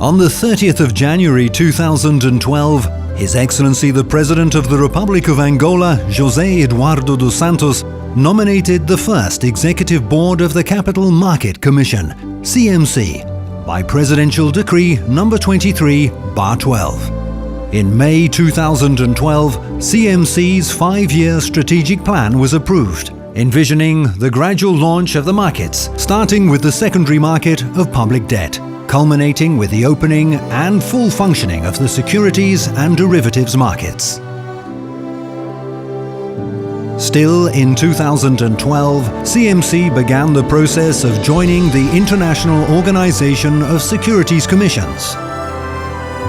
On the 30th of January 2012, His Excellency the President of the Republic of Angola, José Eduardo dos Santos, nominated the first Executive Board of the Capital Market Commission, CMC, by Presidential Decree No. 23/12. In May 2012, CMC's 5-year strategic plan was approved, envisioning the gradual launch of the markets, starting with the secondary market of public debt, culminating with the opening and full functioning of the securities and derivatives markets. Still in 2012, CMC began the process of joining the International Organization of Securities Commissions.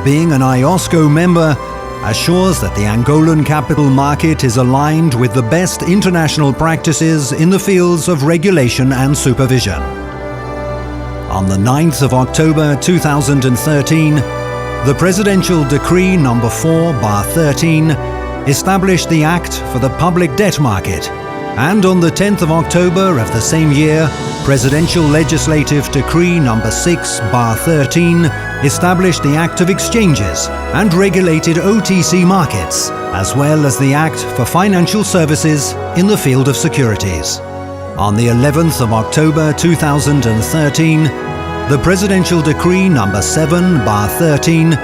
Being an IOSCO member assures that the Angolan capital market is aligned with the best international practices in the fields of regulation and supervision. On the 9th of October 2013, the Presidential Decree No. 4/13 established the Act for the Public Debt Market, and on the 10th of October of the same year, Presidential Legislative Decree No. 6/13 established the Act of Exchanges and regulated OTC markets, as well as the Act for Financial Services in the field of securities. On the 11th of October 2013, the Presidential Decree No. 7/13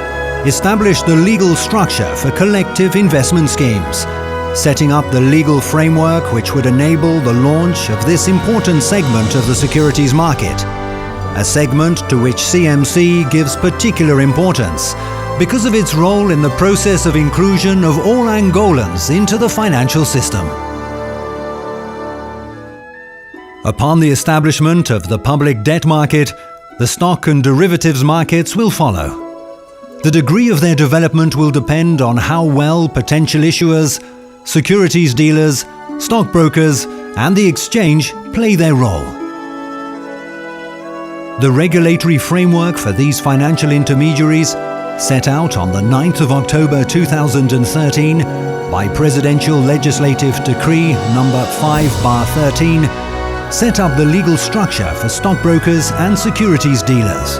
established the legal structure for collective investment schemes, setting up the legal framework which would enable the launch of this important segment of the securities market, a segment to which CMC gives particular importance because of its role in the process of inclusion of all Angolans into the financial system. Upon the establishment of the public debt market, the stock and derivatives markets will follow. The degree of their development will depend on how well potential issuers, securities dealers, stockbrokers, and the exchange play their role. The regulatory framework for these financial intermediaries, set out on the 9th of October 2013 by Presidential Legislative Decree No. 5/13, set up the legal structure for stockbrokers and securities dealers.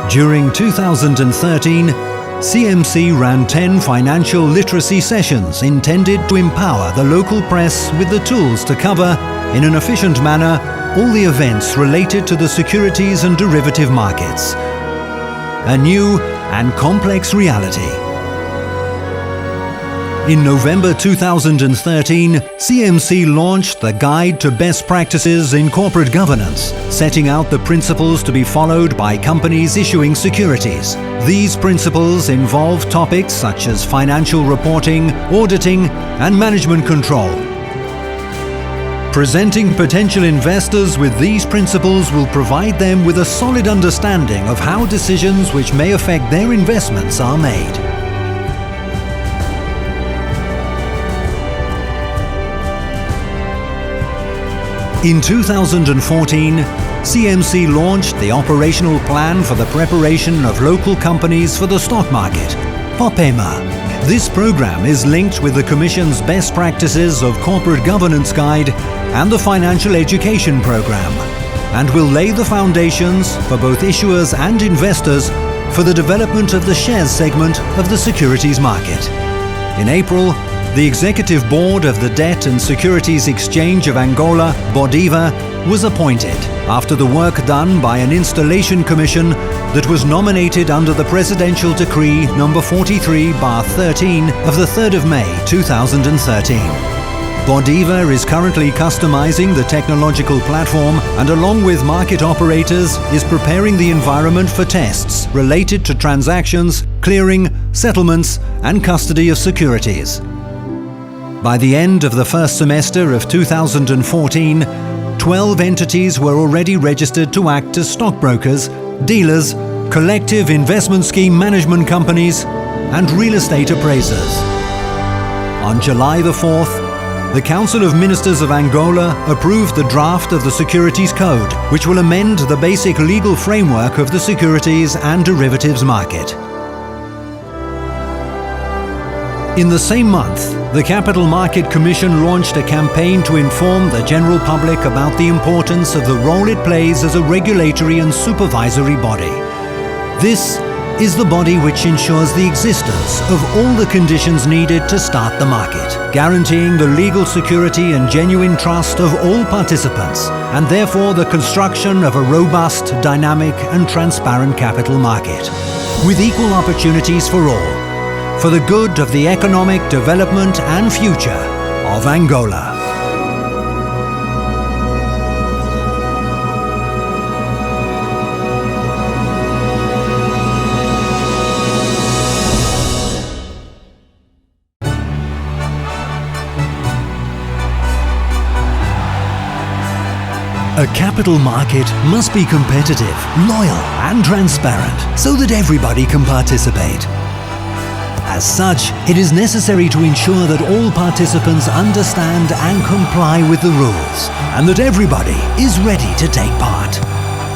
During 2013, CMC ran 10 financial literacy sessions intended to empower the local press with the tools to cover, in an efficient manner, all the events related to the securities and derivative markets. A new and complex reality. In November 2013, CMC launched the Guide to Best Practices in Corporate Governance, setting out the principles to be followed by companies issuing securities. These principles involve topics such as financial reporting, auditing, and management control. Presenting potential investors with these principles will provide them with a solid understanding of how decisions which may affect their investments are made. In 2014, CMC launched the operational plan for the preparation of local companies for the stock market, POPEMA. This program is linked with the Commission's Best Practices of Corporate Governance Guide and the Financial Education Program, and will lay the foundations for both issuers and investors for the development of the shares segment of the securities market. In April, the Executive Board of the Debt and Securities Exchange of Angola, BODIVA, was appointed after the work done by an installation commission that was nominated under the Presidential Decree No. 43/13 of the 3rd of May 2013. BODIVA is currently customizing the technological platform and, along with market operators, is preparing the environment for tests related to transactions, clearing, settlements, and custody of securities. By the end of the first semester of 2014, 12 entities were already registered to act as stockbrokers, dealers, collective investment scheme management companies, and real estate appraisers. On July the 4th, the Council of Ministers of Angola approved the draft of the Securities Code, which will amend the basic legal framework of the securities and derivatives market. In the same month, the Capital Market Commission launched a campaign to inform the general public about the importance of the role it plays as a regulatory and supervisory body. This is the body which ensures the existence of all the conditions needed to start the market, guaranteeing the legal security and genuine trust of all participants, and therefore the construction of a robust, dynamic and transparent capital market, with equal opportunities for all, for the good of the economic development and future of Angola. A capital market must be competitive, loyal and transparent so that everybody can participate. As such, it is necessary to ensure that all participants understand and comply with the rules, and that everybody is ready to take part.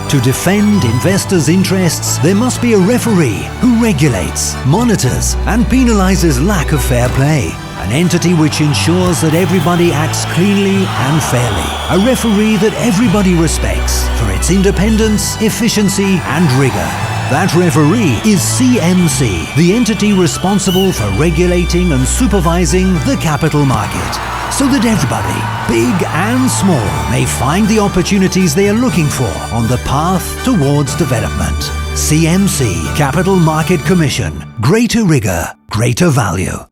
To defend investors' interests, there must be a referee who regulates, monitors and penalizes lack of fair play. An entity which ensures that everybody acts cleanly and fairly. A referee that everybody respects for its independence, efficiency and rigor. That referee is CMC, the entity responsible for regulating and supervising the capital market, so that everybody, big and small, may find the opportunities they are looking for on the path towards development. CMC, Capital Market Commission. Greater rigor, greater value.